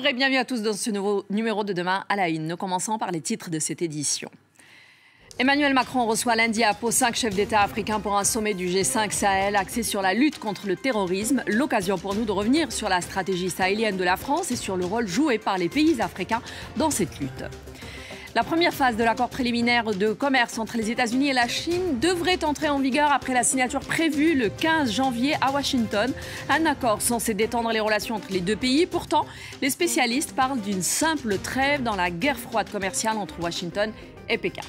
Bonjour et bienvenue à tous dans ce nouveau numéro de Demain à la Une. Nous commençons par les titres de cette édition. Emmanuel Macron reçoit lundi à Pau 5 chefs d'État africains pour un sommet du G5 Sahel axé sur la lutte contre le terrorisme. L'occasion pour nous de revenir sur la stratégie sahélienne de la France et sur le rôle joué par les pays africains dans cette lutte. La première phase de l'accord préliminaire de commerce entre les États-Unis et la Chine devrait entrer en vigueur après la signature prévue le 15 janvier à Washington. Un accord censé détendre les relations entre les deux pays. Pourtant, les spécialistes parlent d'une simple trêve dans la guerre froide commerciale entre Washington et Pékin.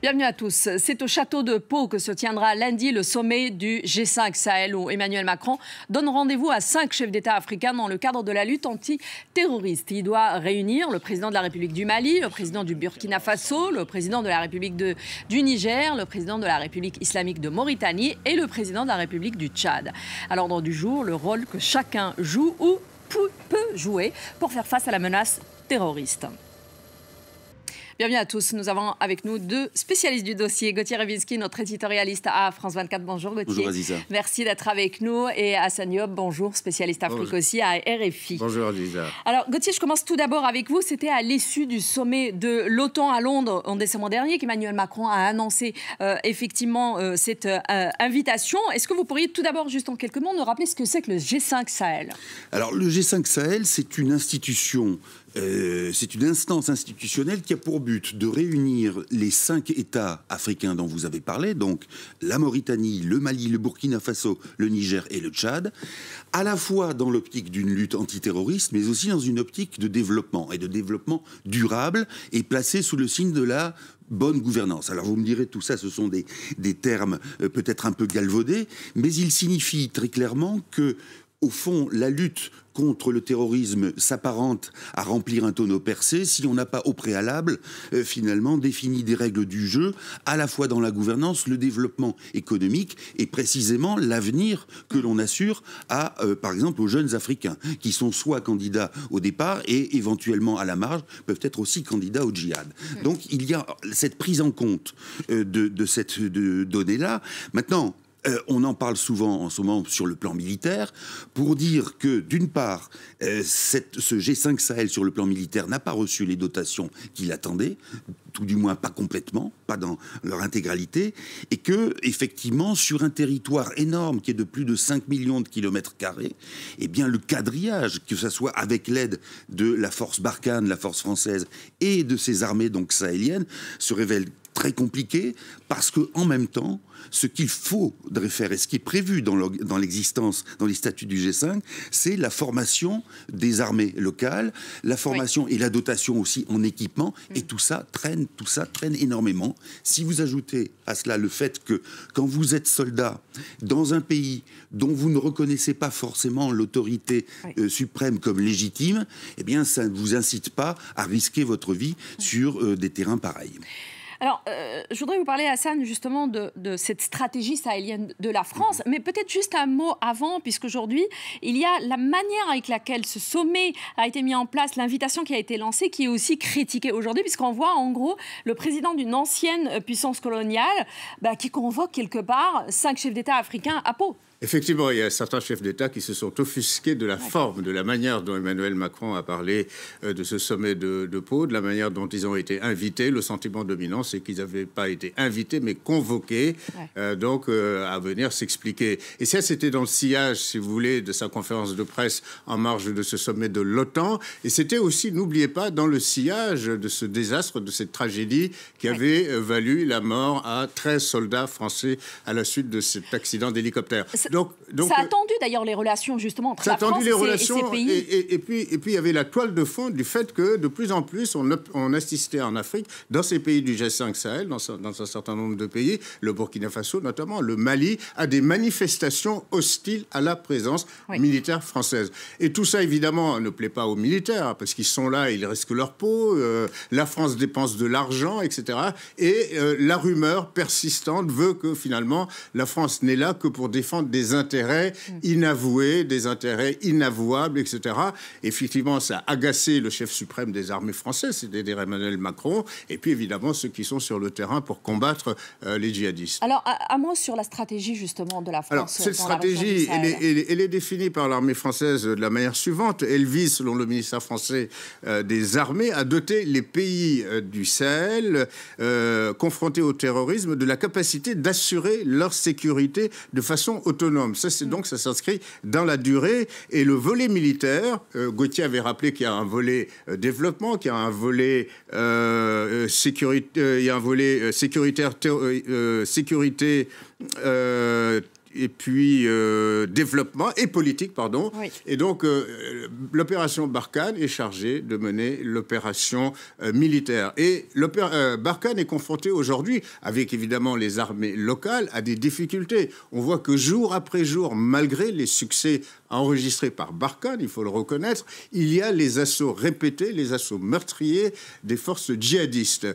Bienvenue à tous. C'est au château de Pau que se tiendra lundi le sommet du G5 Sahel où Emmanuel Macron donne rendez-vous à 5 chefs d'État africains dans le cadre de la lutte antiterroriste. Il doit réunir le président de la République du Mali, le président du Burkina Faso, le président de la République du Niger, le président de la République islamique de Mauritanie et le président de la République du Tchad. À l'ordre du jour, le rôle que chacun joue ou peut jouer pour faire face à la menace terroriste. Bienvenue à tous. Nous avons avec nous deux spécialistes du dossier. Gauthier Rewinski, notre éditorialiste à France 24. Bonjour Gauthier. Bonjour Aziza. Merci d'être avec nous. Et Hassan Diop, bonjour, spécialiste Afrique aussi à RFI. Bonjour Aziza. Alors Gauthier, je commence tout d'abord avec vous. C'était à l'issue du sommet de l'OTAN à Londres en décembre dernier qu'Emmanuel Macron a annoncé effectivement cette invitation. Est-ce que vous pourriez tout d'abord, juste en quelques mots, nous rappeler ce que c'est que le G5 Sahel? Alors le G5 Sahel, c'est une institution. C'est une instance institutionnelle qui a pour but de réunir les 5 États africains dont vous avez parlé, donc la Mauritanie, le Mali, le Burkina Faso, le Niger et le Tchad, à la fois dans l'optique d'une lutte antiterroriste, mais aussi dans une optique de développement, et de développement durable, et placé sous le signe de la bonne gouvernance. Alors vous me direz, tout ça, ce sont des termes peut-être un peu galvaudés, mais ils signifient très clairement que, au fond, la lutte contre le terrorisme s'apparente à remplir un tonneau percé si on n'a pas au préalable, finalement, défini des règles du jeu, à la fois dans la gouvernance, le développement économique et précisément l'avenir que l'on assure à, par exemple, aux jeunes Africains, qui sont soit candidats au départ et éventuellement à la marge, peuvent être aussi candidats au djihad. Donc il y a cette prise en compte de cette donnée-là. Maintenant, on en parle souvent en ce moment sur le plan militaire pour dire que, d'une part, ce G5 Sahel sur le plan militaire n'a pas reçu les dotations qu'il attendait, tout du moins pas complètement, pas dans leur intégralité, et que, effectivement, sur un territoire énorme qui est de plus de 5 millions de kilomètres carrés, eh bien, le quadrillage, que ce soit avec l'aide de la force Barkhane, la force française, et de ses armées donc sahéliennes, se révèle très compliqué, parce que en même temps, ce qu'il faudrait faire et ce qui est prévu dans l'existence, dans les statuts du G5, c'est la formation des armées locales, la formation et la dotation aussi en équipement, et tout ça traîne énormément. Si vous ajoutez à cela le fait que quand vous êtes soldat dans un pays dont vous ne reconnaissez pas forcément l'autorité suprême comme légitime, eh bien ça ne vous incite pas à risquer votre vie sur des terrains pareils. Alors, je voudrais vous parler, Hassan, justement, de cette stratégie sahélienne de la France, mais peut-être juste un mot avant, puisqu'aujourd'hui, il y a la manière avec laquelle ce sommet a été mis en place, l'invitation qui a été lancée, qui est aussi critiquée aujourd'hui, puisqu'on voit, en gros, le président d'une ancienne puissance coloniale qui convoque quelque part 5 chefs d'État africains à Pau. Effectivement, il y a certains chefs d'État qui se sont offusqués de la forme, de la manière dont Emmanuel Macron a parlé de ce sommet de Pau, de la manière dont ils ont été invités. Le sentiment dominant, c'est qu'ils n'avaient pas été invités, mais convoqués, à venir s'expliquer. Et ça, c'était dans le sillage, si vous voulez, de sa conférence de presse en marge de ce sommet de l'OTAN. Et c'était aussi, n'oubliez pas, dans le sillage de ce désastre, de cette tragédie qui avait valu la mort à 13 soldats français à la suite de cet accident d'hélicoptère. Donc, ça a tendu d'ailleurs les relations justement entre la France et ces pays. Et puis il y avait la toile de fond du fait que de plus en plus on assistait en Afrique, dans ces pays du G5 Sahel, dans un certain nombre de pays, le Burkina Faso notamment, le Mali, à des manifestations hostiles à la présence militaire française. Et tout ça évidemment ne plaît pas aux militaires parce qu'ils sont là, ils risquent leur peau, la France dépense de l'argent, etc. Et la rumeur persistante veut que finalement la France n'est là que pour défendre des intérêts inavoués, des intérêts inavouables, etc. Effectivement, ça a agacé le chef suprême des armées françaises, c'est-à-dire Emmanuel Macron, et puis évidemment ceux qui sont sur le terrain pour combattre les djihadistes. Alors, un mot sur la stratégie, justement, de la France. Alors, cette stratégie, elle est définie par l'armée française de la manière suivante. Elle vise, selon le ministère français des Armées, à doter les pays du Sahel confrontés au terrorisme de la capacité d'assurer leur sécurité de façon autonome. Ça, donc, ça s'inscrit dans la durée. Et le volet militaire, Gauthier avait rappelé qu'il y a un volet développement, qu'il y a un volet sécurité, il y a un volet sécuritaire, sécurité et puis développement et politique, pardon. Oui. Et donc, l'opération Barkhane est chargée de mener l'opération militaire. Et Barkhane est confronté aujourd'hui, avec évidemment les armées locales, à des difficultés. On voit que jour après jour, malgré les succès enregistrés par Barkhane, il faut le reconnaître, il y a les assauts répétés, les assauts meurtriers des forces djihadistes,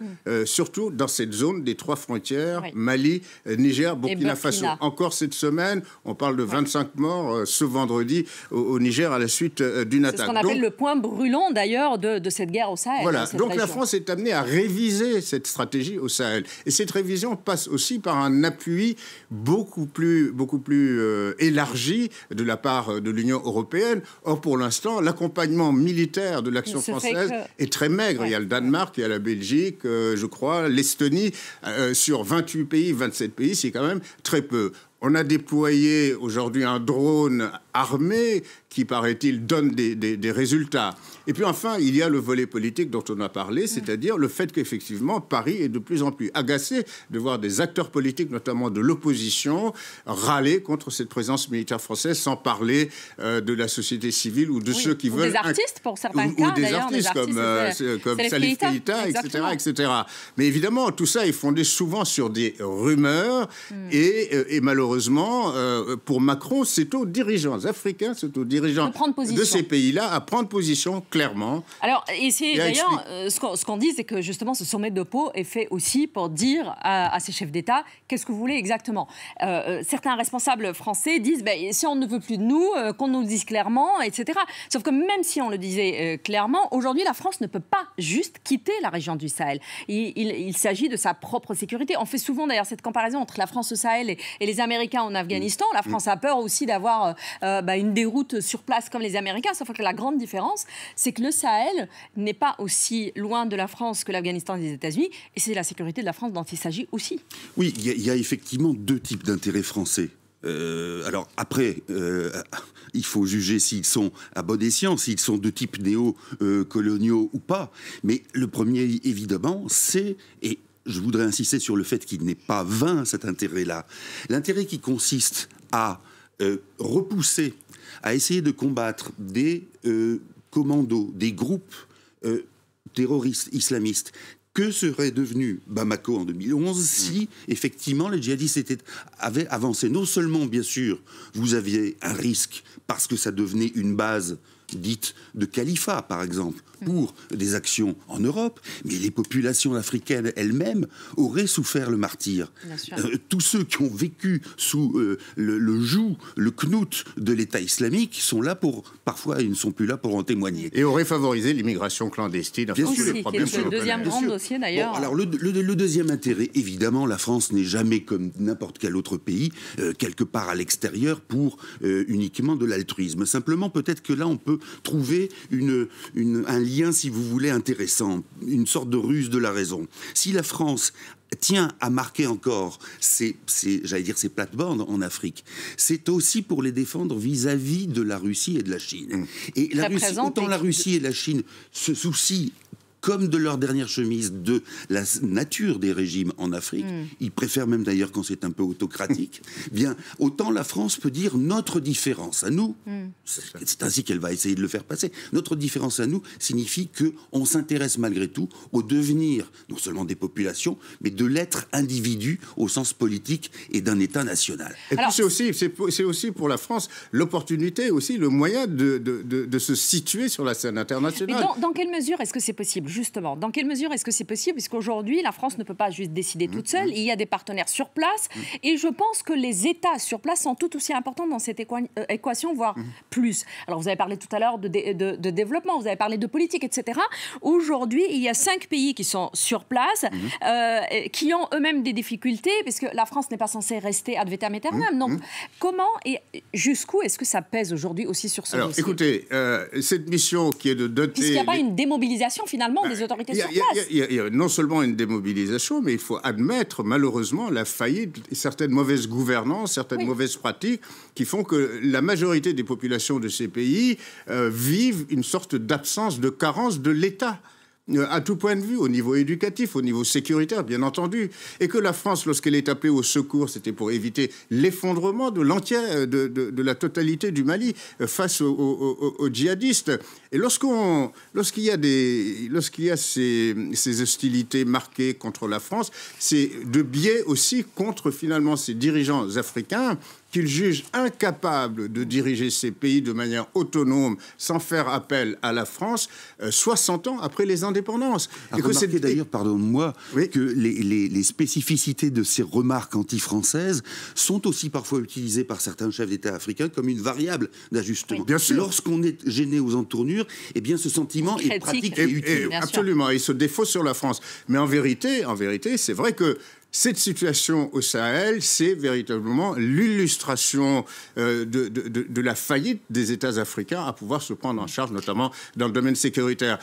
surtout dans cette zone des 3 frontières, oui. Mali, Niger, Burkina Faso. Encore cette semaine, on parle de 25 morts ce vendredi au Niger à la suite d'une attaque. C'est ce qu'on appelle le point brûlant d'ailleurs de cette guerre au Sahel. Voilà, donc la France est amenée à réviser cette stratégie au Sahel. Et cette révision passe aussi par un appui beaucoup plus élargi de la part de l'Union européenne. Or, pour l'instant, l'accompagnement militaire de l'action française est très maigre. Ouais. Il y a le Danemark, il y a la Belgique, je crois, l'Estonie. Sur 28 pays, 27 pays, c'est quand même très peu. On a déployé aujourd'hui un drone armé qui, paraît-il, donne des résultats. Et puis enfin, il y a le volet politique dont on a parlé, c'est-à-dire le fait qu'effectivement, Paris est de plus en plus agacé de voir des acteurs politiques, notamment de l'opposition, râler contre cette présence militaire française, sans parler de la société civile ou de ceux qui veulent... Des artistes, pour certains cas, ou des artistes comme Salif Keïta, etc. Mais évidemment, tout ça est fondé souvent sur des rumeurs et malheureusement, pour Macron, c'est aux dirigeants africains, c'est aux dirigeants de ces pays-là à prendre position clairement. Alors, et c'est d'ailleurs ce qu'on dit, c'est que justement ce sommet de Pau est fait aussi pour dire à ces chefs d'État qu'est-ce que vous voulez exactement. Certains responsables français disent si on ne veut plus de nous, qu'on nous le dise clairement, etc. Sauf que même si on le disait clairement, aujourd'hui la France ne peut pas juste quitter la région du Sahel. Il s'agit de sa propre sécurité. On fait souvent d'ailleurs cette comparaison entre la France au Sahel et les Américains en Afghanistan. La France a peur aussi d'avoir une déroute sur place comme les Américains, sauf que la grande différence, c'est que le Sahel n'est pas aussi loin de la France que l'Afghanistan et les États-Unis, et c'est la sécurité de la France dont il s'agit aussi. Oui, il y a effectivement 2 types d'intérêts français. Alors après, il faut juger s'ils sont à bon escient, s'ils sont de type néo-coloniaux ou pas. Mais le premier, évidemment, c'est... Et je voudrais insister sur le fait qu'il n'est pas vain, cet intérêt-là. L'intérêt qui consiste à repousser, à essayer de combattre des commandos, des groupes terroristes islamistes, que serait devenu Bamako en 2011 si, effectivement, les djihadistes avaient avancé. Non seulement, bien sûr, vous aviez un risque parce que ça devenait une base dite de califat, par exemple, pour des actions en Europe, mais les populations africaines elles-mêmes auraient souffert le martyre. Tous ceux qui ont vécu sous le joug, le knout de l'État islamique sont là parfois ils ne sont plus là pour en témoigner. Et auraient favorisé l'immigration clandestine. Bien sûr, c'est le deuxième grand dossier d'ailleurs. Bon, alors le deuxième intérêt, évidemment, la France n'est jamais comme n'importe quel autre pays, quelque part à l'extérieur pour uniquement de l'altruisme. Simplement, peut-être que là, on peut trouver un lien, si vous voulez, intéressant, une sorte de ruse de la raison. Si la France tient à marquer encore ses plates-bandes en Afrique, c'est aussi pour les défendre vis-à-vis de la Russie et de la Chine. Et autant la Russie et la Chine se soucient comme de leur dernière chemise, de la nature des régimes en Afrique, ils préfèrent même d'ailleurs quand c'est un peu autocratique, bien, autant la France peut dire notre différence à nous, c'est ainsi qu'elle va essayer de le faire passer, notre différence à nous signifie qu'on s'intéresse malgré tout au devenir, non seulement des populations, mais de l'être individu au sens politique et d'un État national. Et puis c'est aussi pour la France l'opportunité, aussi le moyen de se situer sur la scène internationale. Mais dans quelle mesure est-ce que c'est possible ? justement, dans quelle mesure est-ce que c'est possible? Puisqu'aujourd'hui, la France ne peut pas juste décider toute seule. Il y a des partenaires sur place. Et je pense que les États sur place sont tout aussi importants dans cette équation, voire plus. Alors, vous avez parlé tout à l'heure de développement, vous avez parlé de politique, etc. Aujourd'hui, il y a 5 pays qui sont sur place, qui ont eux-mêmes des difficultés, puisque la France n'est pas censée rester ad vitam aeternam. Donc, comment et jusqu'où est-ce que ça pèse aujourd'hui aussi sur ce dossier? Écoutez, cette mission qui est de doter... Puisqu'il n'y a pas une démobilisation, finalement, des autorités sur place. Il y a non seulement une démobilisation, mais il faut admettre, malheureusement, la faillite et certaines mauvaises gouvernances, certaines mauvaises pratiques qui font que la majorité des populations de ces pays vivent une sorte d'absence, de carence de l'État. À tout point de vue, au niveau éducatif, au niveau sécuritaire, bien entendu. Et que la France, lorsqu'elle est appelée au secours, c'était pour éviter l'effondrement de la totalité du Mali face aux djihadistes. Et lorsqu'il y a ces hostilités marquées contre la France, c'est de biais aussi contre finalement ces dirigeants africains qu'ils jugent incapables de diriger ces pays de manière autonome, sans faire appel à la France, 60 ans après les indépendances. Et que c'est d'ailleurs, pardonne-moi, que les spécificités de ces remarques anti-françaises sont aussi parfois utilisées par certains chefs d'État africains comme une variable d'ajustement. Oui, bien sûr. Lorsqu'on est gêné aux entournures, eh bien ce sentiment est pratique et utile. Absolument, il se défausse sur la France. Mais en vérité, c'est vrai que cette situation au Sahel, c'est véritablement l'illustration de la faillite des États africains à pouvoir se prendre en charge, notamment dans le domaine sécuritaire.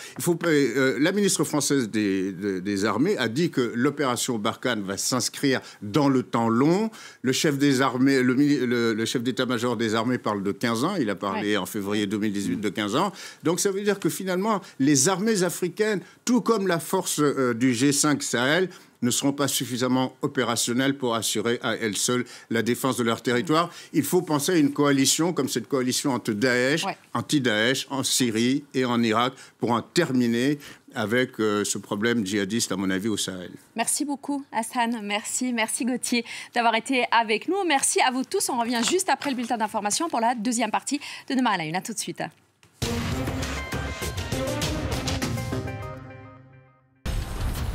La ministre française des Armées a dit que l'opération Barkhane va s'inscrire dans le temps long. Le chef des armées, le chef d'état-major des armées parle de 15 ans. Il a parlé en février 2018 de 15 ans. Donc ça veut dire que finalement, les armées africaines, tout comme la force du G5 Sahel, ne seront pas suffisamment opérationnels pour assurer à elles seules la défense de leur territoire. Il faut penser à une coalition comme cette coalition entre Daesh, anti-Daesh, en Syrie et en Irak pour en terminer avec ce problème djihadiste, à mon avis, au Sahel. Merci beaucoup, Hassan. Merci Gauthier d'avoir été avec nous. Merci à vous tous. On revient juste après le bulletin d'information pour la deuxième partie de Demain à la Une. À tout de suite.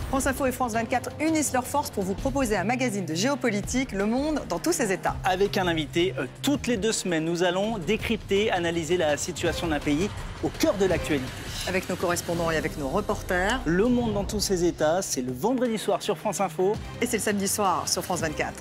France Info et France 24 unissent leurs forces pour vous proposer un magazine de géopolitique, Le Monde dans tous ses états. Avec un invité, toutes les 2 semaines, nous allons décrypter, analyser la situation d'un pays au cœur de l'actualité. Avec nos correspondants et avec nos reporters. Le Monde dans tous ses états, c'est le vendredi soir sur France Info. Et c'est le samedi soir sur France 24.